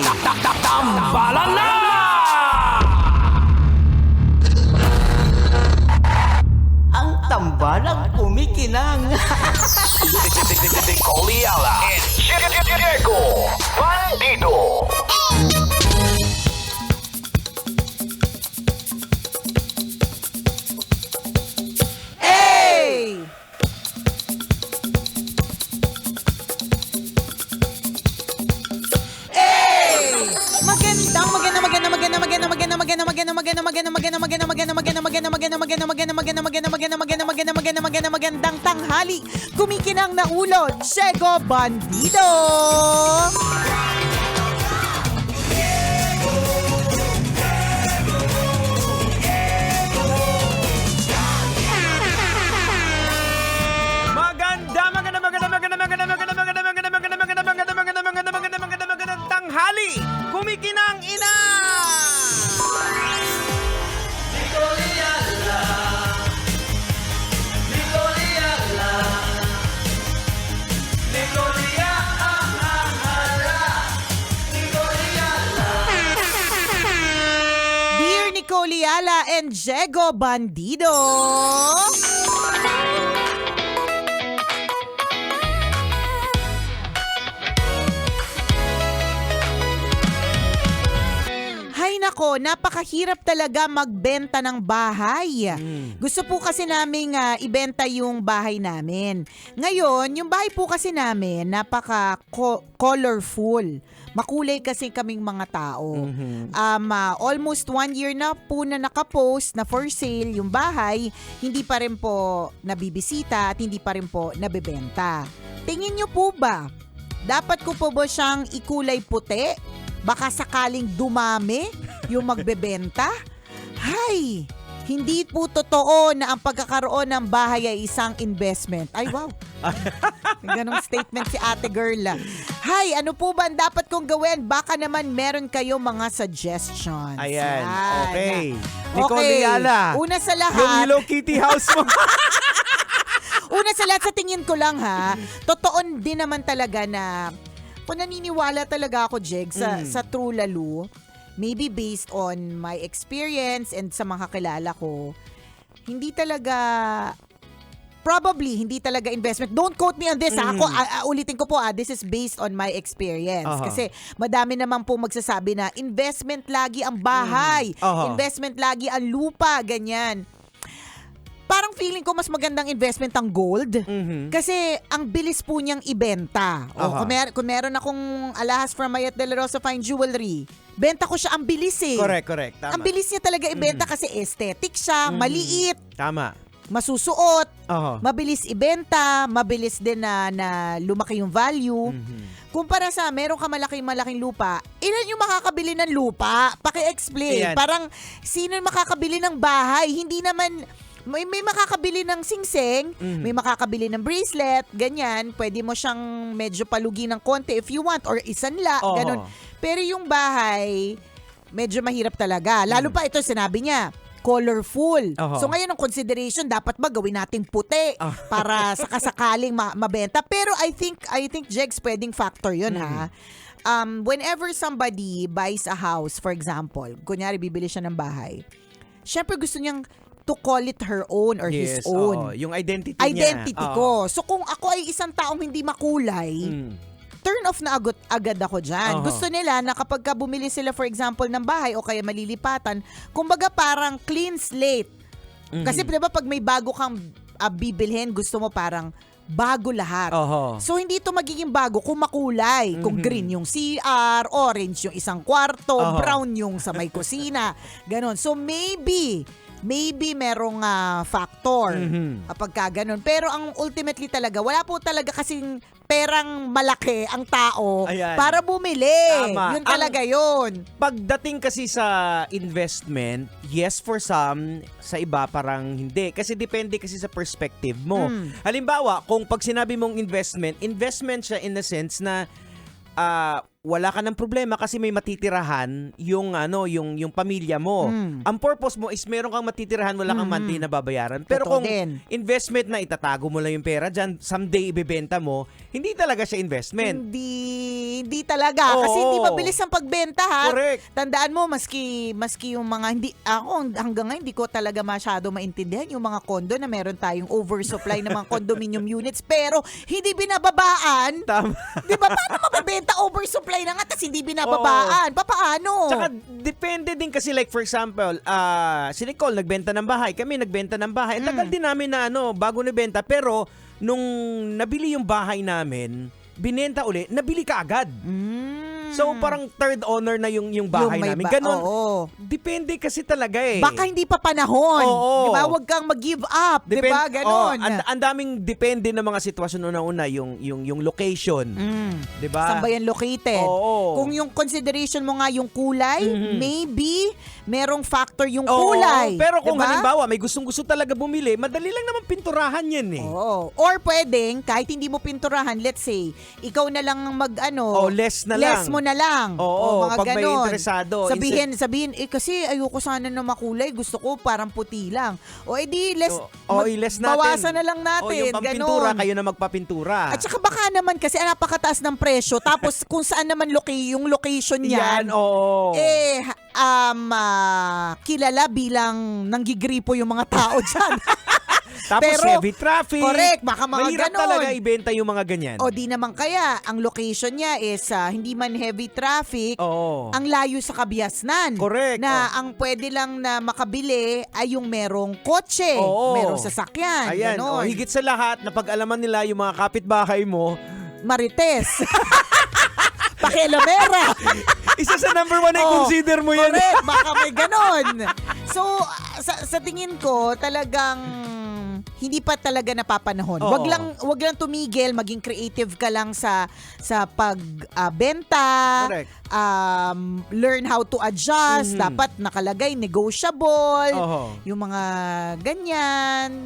Tambalan na! Ang tambalang kumikinang. Coliala and Diego Bandido. Hey! Magandang tanghali. Kumikinang na ulo, Diego Bandido. Magandang tanghali! Kumikinang ina! Dear Nicoliala and Diego Bandido. Hay nako, napakahirap talaga magbenta ng bahay. Gusto po kasi naming ibenta yung bahay namin. Ngayon, yung bahay po kasi namin, napaka-colorful. Makulay kasi kaming mga tao. Almost 1 year na po na nakapost na for sale yung bahay, hindi pa rin po nabibisita at hindi pa rin po nabebenta. Tingin nyo po ba, dapat ko po ba siyang ikulay puti? Baka sakaling dumami yung magbebenta? Hay! Hindi po totoo na ang pagkakaroon ng bahay ay isang investment. Ay, wow. Ganong statement si ate girl. Hay, ano po ba ang dapat kong gawin? Baka naman meron kayo mga suggestions. Ayan, Yan. okay. Okay. Nicoliala, Una sa yung lahat, Hello Kitty house mo. una sa lahat sa tingin ko lang ha, totoo din naman talaga na kung naniniwala talaga ako, Jeg, sa True Lalo, maybe based on my experience and sa mga kakilala ko, hindi talaga, probably, hindi talaga investment. Don't quote me on this, ha? Ako, ulitin ko po, this is based on my experience. Aha. Kasi madami naman po magsasabi na investment lagi ang bahay, Aha. investment lagi ang lupa, ganyan. Parang feeling ko mas magandang investment ang gold. Kasi ang bilis po niyang ibenta. O, Aha. kung meron akong alahas from Mayat de la Rosa Fine Jewelry, benta ko siya, ang bilis eh. Correct. Tama. Ang bilis niya talaga ibenta kasi aesthetic siya, maliit, Tama. masusuot, Aha. mabilis ibenta, mabilis din na lumaki yung value. Kumpara sa meron ka malaking lupa, ilan yung makakabili ng lupa? Paki-explain. Ayan. Parang sino yung makakabili ng bahay? Hindi naman, may makakabili ng singseng, may makakabili ng bracelet, ganyan. Pwede mo siyang medyo palugi ng konti if you want, or isanla, Oo. ganun. Pero yung bahay, medyo mahirap talaga. Lalo pa ito, sinabi niya, colorful. Oo. So ngayon ang consideration, dapat ba gawin nating puti para sakasakaling mabenta. Pero I think Jegs, pwedeng factor yun ha. Whenever somebody buys a house, for example, kunyari bibili siya ng bahay, syempre gusto niyang to call it her own or his own. Yung identity niya. Ko. So kung ako ay isang taong hindi makulay, turn off na agad ako dyan. Oo. Gusto nila na kapag ka bumili sila for example ng bahay o kaya malilipatan, kumbaga parang clean slate. Kasi diba pag may bago kang bibilhin, gusto mo parang bago lahat. Oho. So hindi ito magiging bago kung makulay. Kung green yung CR, orange yung isang kwarto, Oho. brown yung sa may kusina. Ganon. So maybe merong factor kapag ka ganun. Pero ang ultimately talaga, wala po talaga kasing perang malaki ang tao Ayan. para bumili. Tama. Yun talaga yun. Pagdating kasi sa investment, yes for some, sa iba parang hindi. Kasi depende kasi sa perspective mo. Halimbawa, kung pag sinabi mong investment siya in the sense na wala ka ng problema kasi may matitirahan yung yung pamilya mo. Ang purpose mo is meron kang matitirahan, wala kang monthly na babayaran. Pero Totoo kung din. investment na itatago mo lang yung pera diyan, someday ibebenta mo, hindi talaga siya investment. Hindi talaga. Kasi Oo. hindi mabilis ang pagbenta, ha? Correct. Tandaan mo, maski yung mga, ako hanggang ngayon, hindi ko talaga masyado maintindihan yung mga kondo na meron tayong oversupply ng mga condominium units, pero hindi binababaan. Tama. Di ba? Paano mabibenta oversupply na nga, tapos hindi binababaan? Paano? Tsaka depende din kasi, like for example, si Nicole nagbenta ng bahay, kami nagbenta ng bahay. Tagal din namin na bago nabenta, pero nung nabili yung bahay namin, binenta uli, nabili ka agad. So parang third owner na yung bahay Yung may namin. ba- Ganon. Oo. Depende kasi talaga eh. Baka hindi pa panahon. Oo. Di ba? Huwag kang mag-give up. Di ba? Ganon. Ang daming depende ng mga sitwasyon una-una, yung location. Di ba? Saan ba yan located? Oo. Kung yung consideration mo nga yung kulay, maybe merong factor yung Oo, kulay. pero kung Diba? halimbawa may gustong-gusto talaga bumili, madali lang naman pinturahan yan eh. Oo. Or pwedeng, kahit hindi mo pinturahan, let's say, ikaw na lang Less na less lang. mo na lang. Oo, mga pag may ganon. interesado. Sabihin, kasi ayoko sana na makulay, gusto ko parang puti lang. O edi, less, less natin. bawasan na lang natin. Yung pampintura, ganon. kayo na magpapintura. At saka baka naman kasi napakataas ng presyo. Tapos kung saan naman yung location yan, niyan, oo. kilala bilang nanggigripo yung mga tao dyan. Tapos pero, heavy traffic. Correct, baka mga Mahirap ganon. talaga ibenta yung mga ganyan. O di naman kaya, ang location niya is hindi man heavy traffic, Oo. ang layo sa kabiasnan. Correct. Na ang pwede lang na makabili ay yung merong kotse, Oo. merong sasakyan. Ayan, ganon. higit sa lahat, napag-alaman nila yung mga kapitbahay mo. Marites. Pakialamera. Isa sa number one ay consider mo yan. Correct, baka may ganon. So, sa tingin ko, talagang hindi pa talaga napapanahon. Oo. Wag lang tumigil, maging creative ka lang sa pagbenta. Correct. Learn how to adjust. Dapat nakalagay negotiable. Oo. Yung mga ganyan.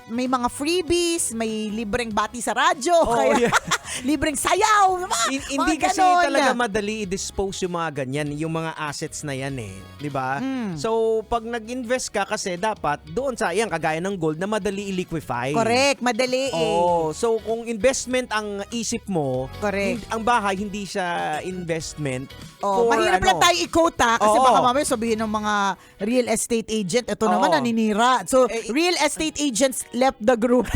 May mga freebies, may libreng bati sa radyo, kaya yeah. libreng sayaw. Hindi mga kasi ganon. talaga madali i-dispose yung mga ganyan, yung mga assets na yan eh. 'Di ba? So, pag nag-invest ka kasi dapat doon sa yan kagaya ng gold na madali i-liquefy. Correct, madali Oh, so kung investment ang isip mo, Correct. ang bahay hindi siya investment. Oh, for mahirap lang tayo i-quote kasi Oo. baka mamaya sabihin ng mga real estate agent, ito naman Oo. naninira. So, Eh, real estate agents left the group.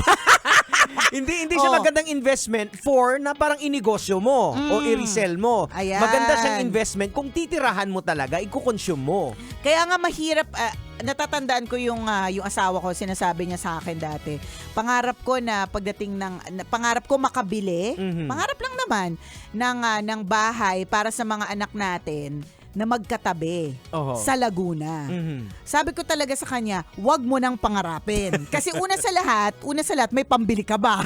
hindi siya Oh. magandang investment for na parang inegosyo mo o i-resell mo. Ayan. Maganda siyang investment kung titirahan mo talaga, i-consume mo. Kaya nga mahirap, natatandaan ko yung asawa ko, sinasabi niya sa akin dati. Pangarap ko na pagdating pangarap ko makabili, pangarap lang naman, ng bahay para sa mga anak natin na magkatabi Oho. sa Laguna. Mhm. Sabi ko talaga sa kanya, wag mo nang pangarapin. Kasi una sa lahat, may pambili ka ba?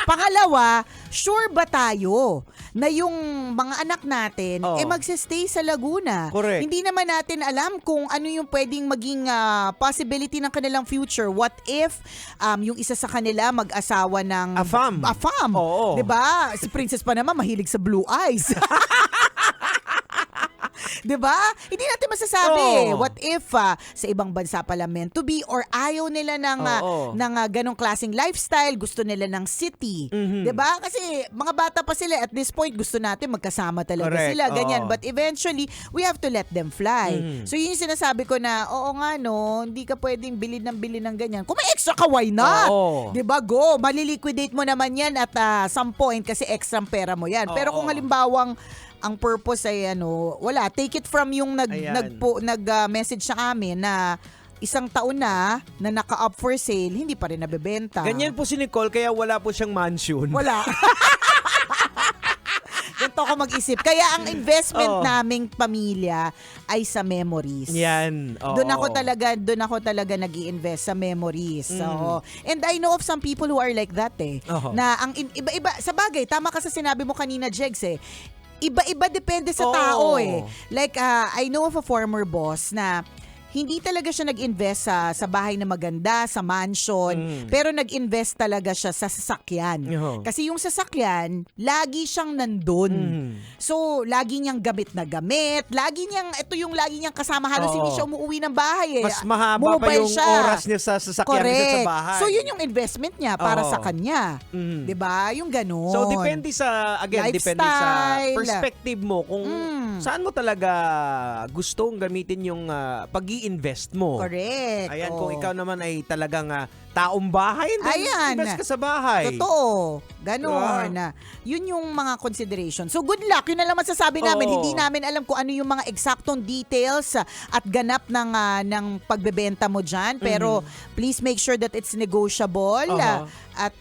Pangalawa, sure ba tayo na yung mga anak natin magsistay sa Laguna? Correct. Hindi naman natin alam kung ano yung pwedeng maging possibility ng kanilang future. What if yung isa sa kanila mag-asawa ng Afam. Oo. 'Di ba? Si Princess pa naman mahilig sa blue eyes. 'Di ba? Hindi natin masasabi. Oo. What if sa ibang bansa pala meant to be or ayaw nila ng ganong klaseng lifestyle, gusto nila ng city. 'Di ba? Kasi mga bata pa sila at this point gusto natin magkasama talaga Correct. sila, ganyan. Oo. But eventually, we have to let them fly. So yun yung sinasabi ko na, oo nga no, hindi ka pwedeng bilhin ng ganyan. Kung may extra ka, why not? Oo. 'Di ba? Go, maliliquidate mo naman yan at some point kasi extra pera mo yan. Pero kung halimbawang ang purpose ay wala, take it from yung Ayan. nag-message sa amin na isang taon na naka-up for sale, hindi pa rin nabebenta. Ganyan po si Nicole, kaya wala po siyang mansion. Wala. Ganito ako mag-isip. Kaya ang investment naming pamilya ay sa memories. Yan. Oo. Doon ako talaga nag-i-invest sa memories. So, and I know of some people who are like that Oo. Na ang iba-iba, sa bagay, tama ka sa sinabi mo kanina, Jegs Iba-iba depende sa Oo. tao Like, I know of a former boss na hindi talaga siya nag-invest sa bahay na maganda, sa mansion, pero nag-invest talaga siya sa sasakyan. Oo. Kasi yung sasakyan, lagi siyang nandun. So, lagi niyang gamit na gamit, ito yung lagi niyang kasama, halos Oo. hindi siya umuwi ng bahay. Mas mahaba pa Mobile yung siya. oras niya sa sasakyan kaysa sa Correct. bahay. So, yun yung investment niya para Oo. sa kanya. Mhm. 'Di ba? Yung ganun. So depende sa depende sa Lifestyle. perspective mo kung saan mo talaga gustong gamitin yung pag-i-invest mo. Correct. Ayan, Oo. kung ikaw naman ay talagang taong bahay, then Ayan. invest ka sa bahay. Totoo. Ganon. Yun yung mga consideration. So good luck. Yun na lang masasabi namin. Oo. Hindi namin alam kung ano yung mga eksaktong details at ganap ng pagbebenta mo dyan. Pero please make sure that it's negotiable. At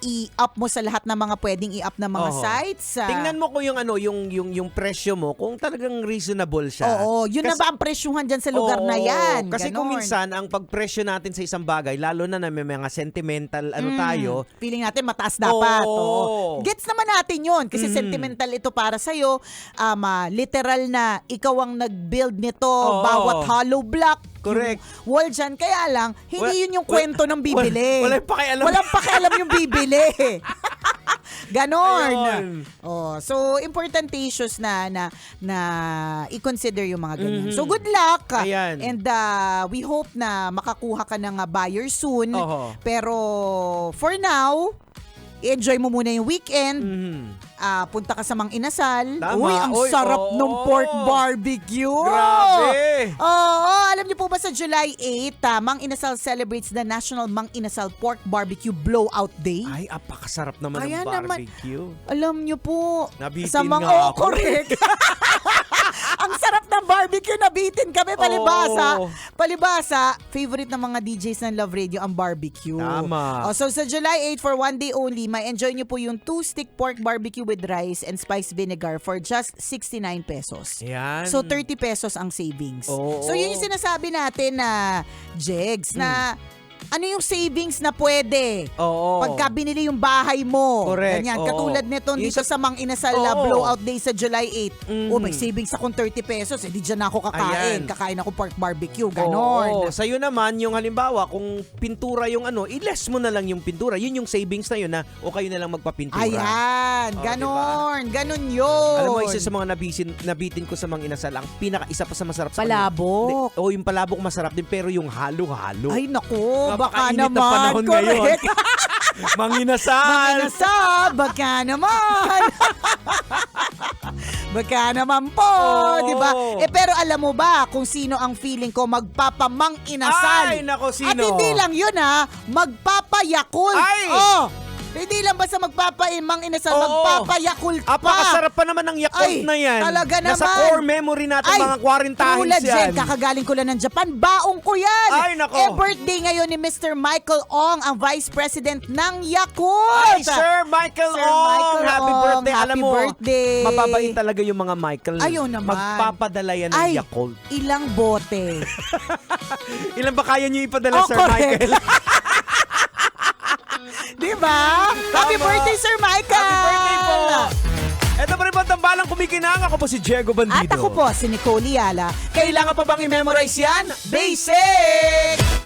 i-up mo sa lahat ng mga pwedeng i-up na mga Oo. sites. Tingnan mo kung yung presyo mo, kung talagang reasonable siya. Oo. Yun na Kasi- ba ang presyuhan dyan sa lugar na Oo. yan? Kasi Ganon. kung minsan, ang pagpresyo natin sa isang bagay, lalo na may mga sentimental tayo, Feeling natin mataas dapat. Oo. Oo. Gets naman natin yun kasi sentimental ito para sa'yo. Literal na ikaw ang nag-build nito, Oo. bawat hollow block. Correct. Yung wall dyan. Kaya lang, hindi yun yung kwento ng bibili. Walang pakialam. Walang pakialam yung bibili. Ganon. Ayun. Oh, so importantatious na i-consider yung mga ganyan. So good luck. Ayan. And we hope na makakuha ka ng buyer soon. Oo. Pero for now, enjoy mo muna yung weekend. Punta ka sa Mang Inasal. Tama. Uy, ang Uy, sarap oo. ng pork barbecue. Grabe. Oo, alam niyo po ba sa July 8, Mang Inasal celebrates the National Mang Inasal Pork Barbecue Blowout Day. Ay, apakasarap naman Kaya ng naman, barbecue. Alam niyo po, Nabitin sa mga nga ako. correct. Ang sarap ng barbecue, nabitin kami, palibasa. Oo. Palibasa, favorite ng mga DJs ng Love Radio ang barbecue. Tama. So sa July 8, for one day only, may enjoy nyo po yung 2-stick pork barbecue with rice and spiced vinegar for just 69 pesos. Ayan. So 30 pesos ang savings. Oo. So yun yung sinasabi natin na, Jegs, na ano yung savings na pwede? Oo. Pagka binili yung bahay mo. Correct, Ganyan. oo. Katulad nito Yung dito sa Mang Inasal Oo. blowout day sa July 8. Oh, may savings akong 30 pesos. Eh, di dyan ako kakain. Ayan. Kakain ako pork barbecue. Ganon. Oo. Sa'yo naman, yung halimbawa, kung pintura yung i-less mo na lang yung pintura. Yun yung savings na yun o kayo na lang magpapintura. Ayan. Oh, Ganon. Ganon yun. Alam mo, isa sa mga nabitin ko sa Mang Inasal, ang isa pa sa masarap sa Palabok. yung palabok masarap din, pero yung halo-halo. Ay, naku. Baka Napakainit na naman. panahon Correct. Mang Inasal. Manginasal, baka naman. Baka naman po, Oo. di ba? Pero alam mo ba kung sino ang feeling ko magpapamang inasal? Ay, nako, sino? At hindi lang yun magpapayakult. Ay! Oh, hindi lang basta magpapamang inasal, Oo. magpapayakult pa. Apakasarap pa naman ng Yakult Ay, na yan. talaga Nasa naman. core memory natin mga 40 tulad yan. Jen, kakagaling ko lang ng Japan. Baong ko yan. Ay, nako. Birthday ngayon ni Mr. Michael Ong, ang Vice President ng Yakult. Ay, Sir Michael Sir Ong! Michael Happy Ong, birthday! happy Alam mo, birthday. mababait talaga yung mga Michael. Ayaw naman. Magpapadala yan ng Ay, Yakult. ilang bote. Ilan ba kaya nyo ipadala, Oh, Sir correct. Michael? Di ba? Happy Tama. birthday, Sir Michael! Happy birthday po! Ito pa rin ba tambalang kumikinang? Ako po si Diego Bandido. At ako po, si Nicole Yala. Kailangan pa bang i-memorize yan? Basic!